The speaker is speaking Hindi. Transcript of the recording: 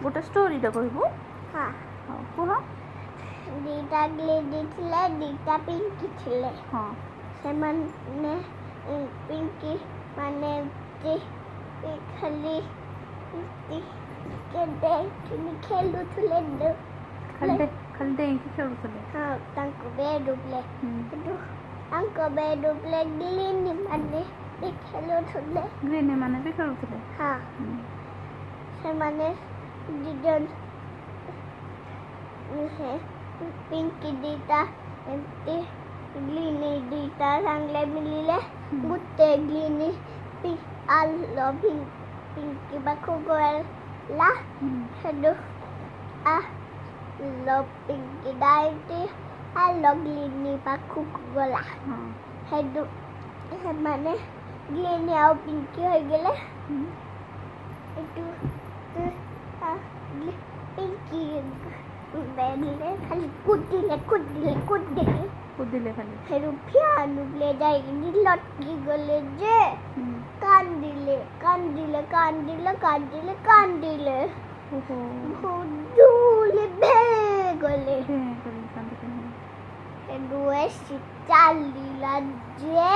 गोटे स्टोरीटा कहबू हाँ कुह दीटा ग्लेडी थिले दीटा पिंकी थिले हाँ से माने पिंकी माने खाली के देखिनी खेलुथुले खाली डेंकी खेलुथुले हाँ तांको बेडुले तांको बेडुले ग्लिनी माने खेलुथुले ग्रीनी माने भी खेलुथुले हाँ से माने दिजन पिंकी दीटा एमती ग्लिनी दीटा सांगले मिलिले गुट्टे ग्लिनी आलो पिंकी बाखु गोला हेदु लो पिंकी डाइटी आलो ग्लिनी बाखु गोला हेदु माने ग्लिनी आउ पिंकी हो गेले एटु पिंकी बेडले खाली कुदिले खाली हेरु फियानु ले जाइनी लटकी गले जे कांदिले भुजुले भेगले हेरु ऐसी चालीला जे